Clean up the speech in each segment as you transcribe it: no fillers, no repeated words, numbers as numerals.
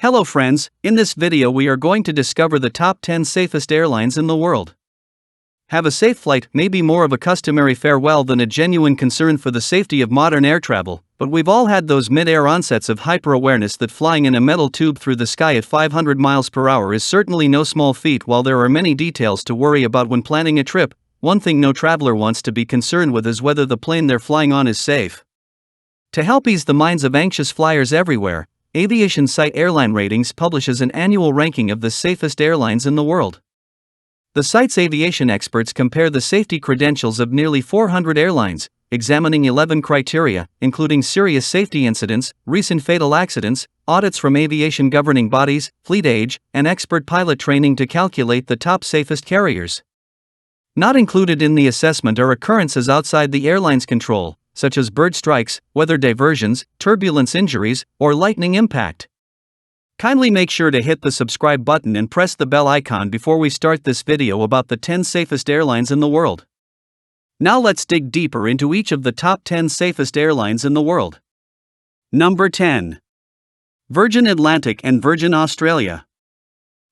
Hello friends, in this video we are going to discover the top 10 safest airlines in the world. Have a safe flight may be more of a customary farewell than a genuine concern for the safety of modern air travel, but we've all had those mid-air onsets of hyperawareness that flying in a metal tube through the sky at 500 miles per hour is certainly no small feat. While there are many details to worry about when planning a trip, one thing no traveler wants to be concerned with is whether the plane they're flying on is safe. To help ease the minds of anxious flyers everywhere, aviation site Airline Ratings publishes an annual ranking of the safest airlines in the world. The site's aviation experts compare the safety credentials of nearly 400 airlines, examining 11 criteria, including serious safety incidents, recent fatal accidents, audits from aviation governing bodies, fleet age, and expert pilot training to calculate the top safest carriers. Not included in the assessment are occurrences outside the airline's control, such as bird strikes, weather diversions, turbulence injuries, or lightning impact. Kindly make sure to hit the subscribe button and press the bell icon before we start this video about the 10 safest airlines in the world. Now let's dig deeper into each of the top 10 safest airlines in the world. Number 10. Virgin Atlantic and Virgin Australia.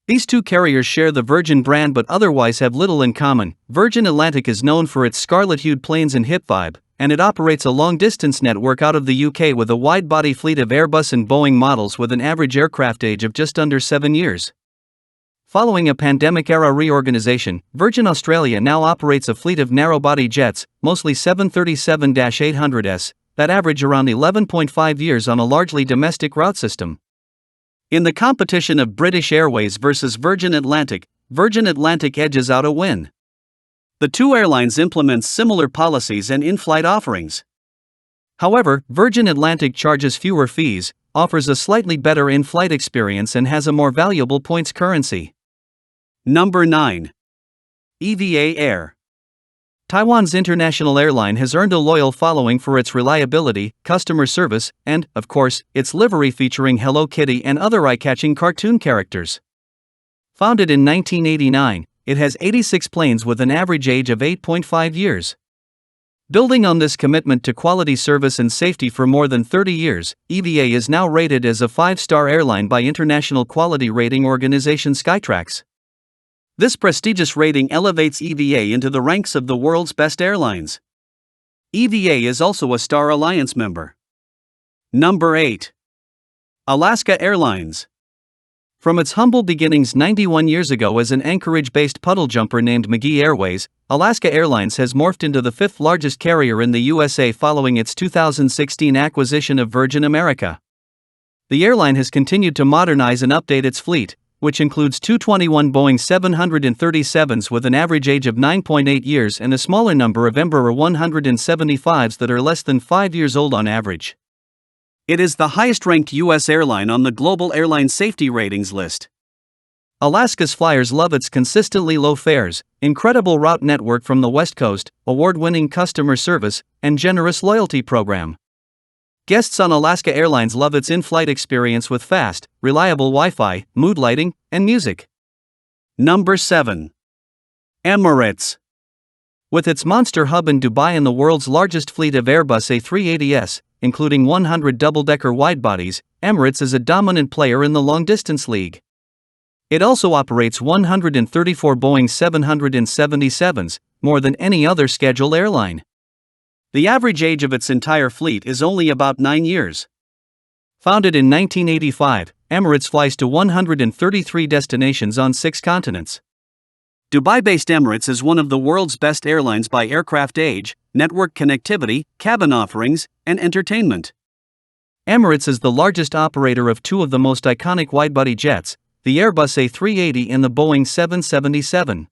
These two carriers share the Virgin brand but otherwise have little in common. Virgin Atlantic is known for its scarlet-hued planes and hip vibe, and it operates a long-distance network out of the UK with a wide-body fleet of Airbus and Boeing models with an average aircraft age of just under 7 years. Following a pandemic-era reorganization, Virgin Australia now operates a fleet of narrow-body jets, mostly 737-800s, that average around 11.5 years on a largely domestic route system. In the competition of British Airways versus Virgin Atlantic edges out a win. The two airlines implement similar policies and in-flight offerings. However, Virgin Atlantic charges fewer fees, offers a slightly better in-flight experience and has a more valuable points currency. Number 9. EVA Air. Taiwan's international airline has earned a loyal following for its reliability, customer service, and, of course, its livery featuring Hello Kitty and other eye-catching cartoon characters. Founded in 1989, it has 86 planes with an average age of 8.5 years. Building on this commitment to quality service and safety for more than 30 years, EVA is now rated as a 5-star airline by international quality rating organization Skytrax. This prestigious rating elevates EVA into the ranks of the world's best airlines. EVA is also a Star Alliance member. Number 8. Alaska Airlines. From its humble beginnings 91 years ago as an Anchorage-based puddle jumper named McGee Airways, Alaska Airlines has morphed into the 5th largest carrier in the USA following its 2016 acquisition of Virgin America. The airline has continued to modernize and update its fleet, which includes 221 Boeing 737s with an average age of 9.8 years and a smaller number of Embraer 175s that are less than 5 years old on average. It is the highest-ranked U.S. airline on the Global Airline Safety Ratings list. Alaska's flyers love its consistently low fares, incredible route network from the West Coast, award-winning customer service, and generous loyalty program. Guests on Alaska Airlines love its in-flight experience with fast, reliable Wi-Fi, mood lighting, and music. Number 7. Emirates. With its monster hub in Dubai and the world's largest fleet of Airbus A380s, including 100 double-decker widebodies, Emirates is a dominant player in the long-distance league. It also operates 134 Boeing 777s, more than any other scheduled airline. The average age of its entire fleet is only about 9 years. Founded in 1985, Emirates flies to 133 destinations on 6 continents. Dubai-based Emirates is one of the world's best airlines by aircraft age, network connectivity, cabin offerings, and entertainment. Emirates is the largest operator of 2 of the most iconic widebody jets, the Airbus A380 and the Boeing 777.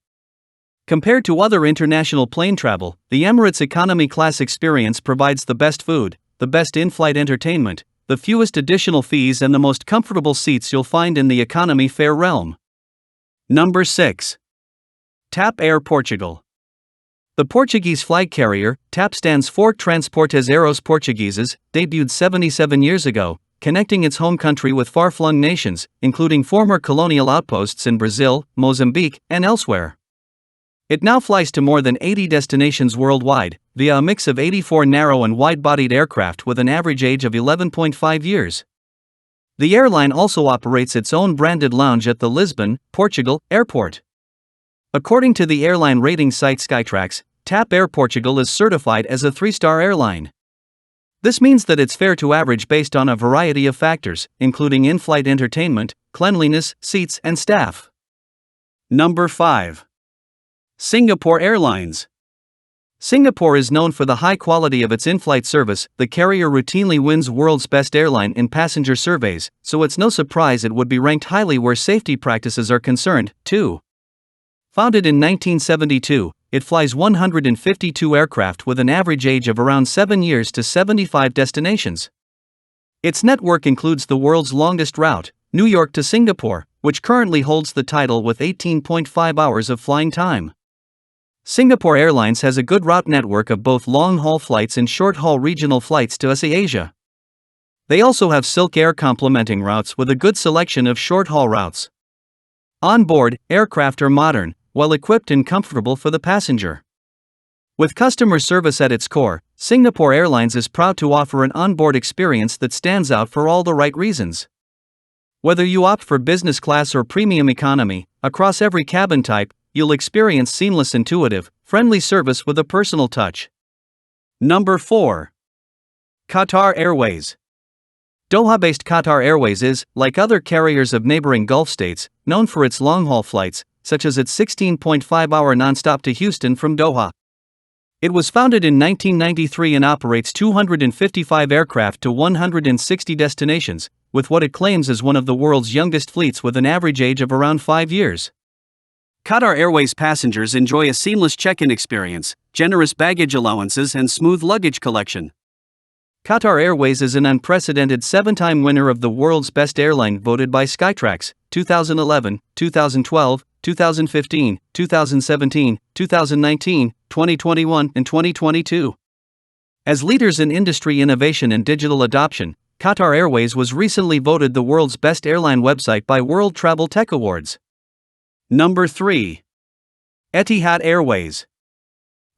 Compared to other international plane travel, the Emirates economy class experience provides the best food, the best in-flight entertainment, the fewest additional fees and the most comfortable seats you'll find in the economy fare realm. Number 6. TAP Air Portugal. The Portuguese flag carrier, TAP stands for Transportes Aéreos Portugueses, debuted 77 years ago, connecting its home country with far-flung nations, including former colonial outposts in Brazil, Mozambique, and elsewhere. It now flies to more than 80 destinations worldwide, via a mix of 84 narrow and wide-bodied aircraft with an average age of 11.5 years. The airline also operates its own branded lounge at the Lisbon, Portugal, airport. According to the airline rating site Skytrax, TAP Air Portugal is certified as a 3-star airline. This means that it's fair to average based on a variety of factors, including in-flight entertainment, cleanliness, seats, and staff. Number 5. Singapore Airlines. Singapore is known for the high quality of its in-flight service. The carrier routinely wins world's best airline in passenger surveys, so it's no surprise it would be ranked highly where safety practices are concerned, too. Founded in 1972, it flies 152 aircraft with an average age of around 7 years to 75 destinations. Its network includes the world's longest route, New York to Singapore, which currently holds the title with 18.5 hours of flying time. Singapore Airlines has a good route network of both long-haul flights and short-haul regional flights to Asia. They also have Silk Air complementing routes with a good selection of short-haul routes. On board, aircraft are modern, well-equipped and comfortable for the passenger. With customer service at its core, Singapore Airlines is proud to offer an onboard experience that stands out for all the right reasons. Whether you opt for business class or premium economy, across every cabin type, you'll experience seamless, intuitive, friendly service with a personal touch. Number 4. Qatar Airways. Doha-based Qatar Airways is, like other carriers of neighboring Gulf states, known for its long-haul flights, such as its 16.5-hour nonstop to Houston from Doha. It was founded in 1993 and operates 255 aircraft to 160 destinations, with what it claims is one of the world's youngest fleets with an average age of around 5 years. Qatar Airways passengers enjoy a seamless check-in experience, generous baggage allowances and smooth luggage collection. Qatar Airways is an unprecedented 7-time winner of the world's best airline voted by Skytrax, 2011, 2012, 2015, 2017, 2019, 2021, and 2022. As leaders in industry innovation and digital adoption, Qatar Airways was recently voted the world's best airline website by World Travel Tech Awards. Number 3. Etihad Airways.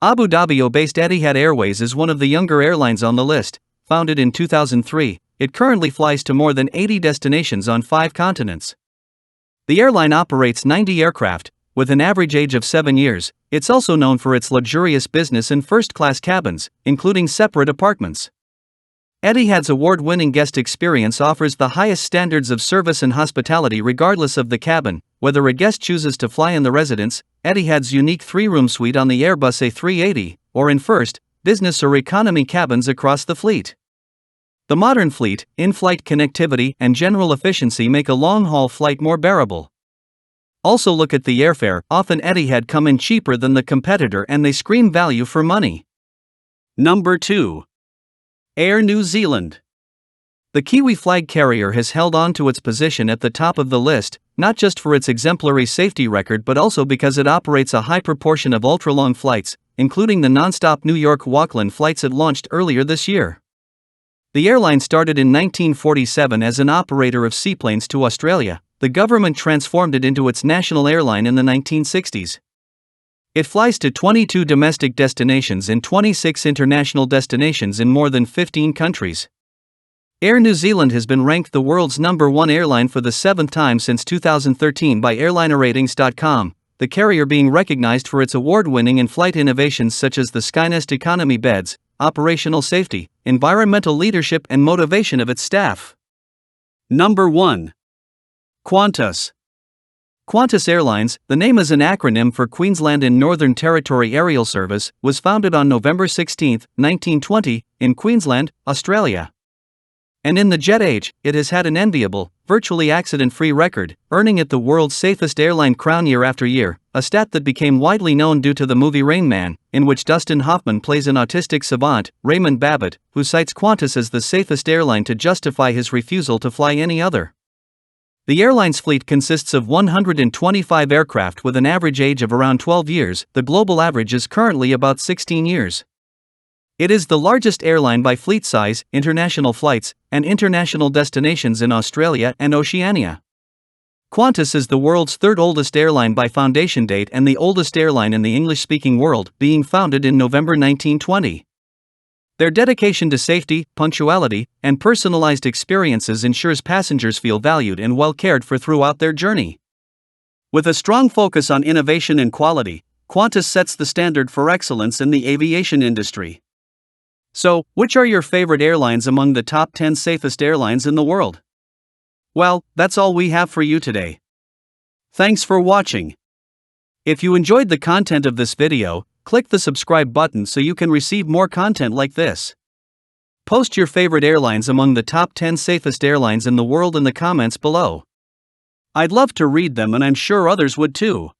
Abu Dhabi-based Etihad Airways is one of the younger airlines on the list. Founded in 2003, it currently flies to more than 80 destinations on 5 continents. The airline operates 90 aircraft, with an average age of 7 years. It's also known for its luxurious business and first-class cabins, including separate apartments. Etihad's award-winning guest experience offers the highest standards of service and hospitality regardless of the cabin. Whether a guest chooses to fly in the residence, Etihad's unique 3-room suite on the Airbus A380, or in first, business or economy cabins across the fleet. The modern fleet, in-flight connectivity, and general efficiency make a long-haul flight more bearable. Also look at the airfare. Often Etihad come in cheaper than the competitor and they scream value for money. Number 2. Air New Zealand. The Kiwi flag carrier has held on to its position at the top of the list, not just for its exemplary safety record but also because it operates a high proportion of ultra-long flights, including the non-stop New York-Auckland flights it launched earlier this year. The airline started in 1947 as an operator of seaplanes to Australia. The government transformed it into its national airline in the 1960s. It flies to 22 domestic destinations and 26 international destinations in more than 15 countries. Air New Zealand has been ranked the world's number 1 airline for the 7th time since 2013 by airlineratings.com, the carrier being recognized for its award-winning in-flight innovations such as the Skynest economy beds, operational safety, environmental leadership and motivation of its staff. Number 1. Qantas. Qantas Airlines, the name is an acronym for Queensland and Northern Territory Aerial Service, was founded on November 16, 1920, in Queensland, Australia. And in the jet age, it has had an enviable, virtually accident-free record, earning it the world's safest airline crown year after year, a stat that became widely known due to the movie Rain Man, in which Dustin Hoffman plays an autistic savant, Raymond Babbitt, who cites Qantas as the safest airline to justify his refusal to fly any other. The airline's fleet consists of 125 aircraft with an average age of around 12 years. The global average is currently about 16 years. It is the largest airline by fleet size, international flights, and international destinations in Australia and Oceania. Qantas is the world's 3rd oldest airline by foundation date and the oldest airline in the English-speaking world, being founded in November 1920. Their dedication to safety, punctuality, and personalized experiences ensures passengers feel valued and well cared for throughout their journey. With a strong focus on innovation and quality, Qantas sets the standard for excellence in the aviation industry. So, which are your favorite airlines among the top 10 safest airlines in the world? Well, that's all we have for you today. Thanks for watching. If you enjoyed the content of this video, click the subscribe button so you can receive more content like this. Post your favorite airlines among the top 10 safest airlines in the world in the comments below. I'd love to read them and I'm sure others would too.